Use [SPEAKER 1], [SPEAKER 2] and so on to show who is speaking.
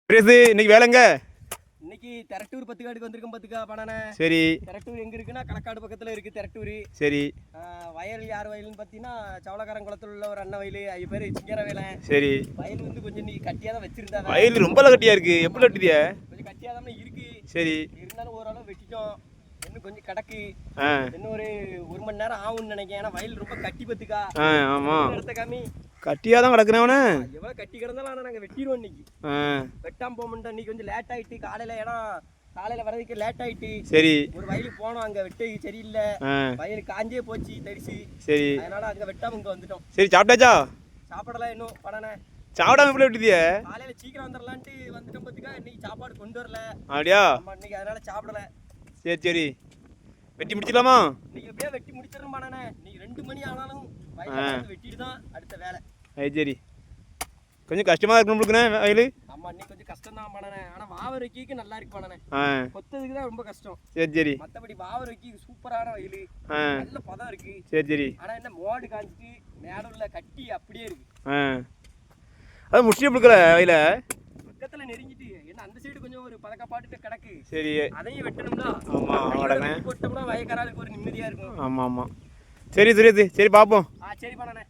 [SPEAKER 1] இன்னைக்கு வேலைங்க?
[SPEAKER 2] இன்னைக்கு தெரட்டூர் 10 காடுக்கு வந்திருக்கோம். 10 பண்ணனே.
[SPEAKER 1] சரி.
[SPEAKER 2] தெரட்டூர் எங்க இருக்குன்னா களக்காடு பக்கத்துல இருக்கு தெரட்டூர்.
[SPEAKER 1] சரி.
[SPEAKER 2] வயல் யார் வயல்னு பார்த்தீங்கன்னா சவளக்காரன் குளத்துல உள்ள ஒரு அண்ணன் வயல். அது பேர் சிங்கர வேலை.
[SPEAKER 1] சரி.
[SPEAKER 2] வயல் வந்து கொஞ்சம் நீ கட்டியா தான் வச்சிருந்தாங்க.
[SPEAKER 1] வயல் ரொம்ப கட்டியா இருக்கு. எப்படி வெட்டிதியா?
[SPEAKER 2] கொஞ்சம் கட்டியா தான் இருக்கு.
[SPEAKER 1] சரி.
[SPEAKER 2] இருந்தாலும் ஓரளவு வெட்டிட்டோம். இன்னும் கொஞ்சம் கிடக்கு. இன்னும் ஒரு 1 மணி நேரம் ஆகும்னு நினைக்கிறேன். ஏன்னா வயல் ரொம்ப கட்டி பத்துக்கா.
[SPEAKER 1] ஆமா.
[SPEAKER 2] இடத்த காமி.
[SPEAKER 1] கட்டியா தான் கிடக்குறவனே.
[SPEAKER 2] எவ்வளவு கட்டி கிடந்தாலும் ஆனா நாங்க வெட்டிடுவோம் இன்னைக்கு. வெட்டாம போக மாட்டோம். இன்னைக்கு கொஞ்சம் லேட் ஆயிட்டு காலையில. ஏன்னா காலையில வரதுக்கு லேட் ஆயிட்டு.
[SPEAKER 1] சரி.
[SPEAKER 2] ஒரு வயலுக்கு போனோம், அங்க வெட்டு சரியில்லை. வயல் காஞ்சே போச்சு தரிசி.
[SPEAKER 1] சரி.
[SPEAKER 2] அதனால அங்க வெட்டாம இங்க வந்துட்டோம்.
[SPEAKER 1] சரி, சாப்பிட்டாச்சா?
[SPEAKER 2] சாப்பிடலாம் இன்னும் பண்ணனே.
[SPEAKER 1] சாப்பிடாம எப்படி வெட்டிதியா?
[SPEAKER 2] காலையில சீக்கிரம் வந்துடலான்ட்டு வந்துட்டோம். பத்துக்கா இன்னைக்கு சாப்பாடு கொண்டு வரல.
[SPEAKER 1] அப்படியா?
[SPEAKER 2] ஆமா, இன்னைக்கு அதனால சாப்பிடல.
[SPEAKER 1] சரி சரி, வெட்டி முடிச்சிடலாமா?
[SPEAKER 2] இன்னைக்கு எப்படியா வெட்டி முடிச்சிடணும் பண்ணனே. இன்னைக்கு 2 மணி ஆனாலும் வயல் வெட்டிட்டு தான் அடுத்த வேலை.
[SPEAKER 1] சரி. கொஞ்சம் கஷ்டமா இருக்கு நம்மளுக்குண்ணே வயல்.
[SPEAKER 2] ஆமா, இன்னைக்கு கொஞ்சம் கஷ்டம் தான் பண்ணனே. ஆனா வாவர் வைக்க நல்லா இருக்கு பண்ணனே. கொத்ததுக்கு தான் ரொம்ப கஷ்டம்.
[SPEAKER 1] சரி சரி.
[SPEAKER 2] மத்தபடி வாவர் வைக்க சூப்பரான வயல். நல்ல பதம் இருக்கு.
[SPEAKER 1] சரி சரி.
[SPEAKER 2] ஆனா என்ன மோடு காஞ்சிட்டு மேடுல கட்டி அப்படியே இருக்கு.
[SPEAKER 1] அது முடிச்சு கொடுக்கல வயல
[SPEAKER 2] பக்கத்துல நெருங்கிட்டு. என்ன அந்த சைடு கொஞ்சம் ஒரு பதக்கப்பாட்டு கிடக்கு.
[SPEAKER 1] சரி.
[SPEAKER 2] அதையும் வெட்டணும்ல.
[SPEAKER 1] ஆமா, வடனே
[SPEAKER 2] போட்டோம்னா வயக்காரருக்கு ஒரு நிம்மதியா இருக்கும்.
[SPEAKER 1] ஆமா ஆமா. சரி சுரேஷ், சரி பார்ப்போம்.
[SPEAKER 2] சரி பண்ணனே.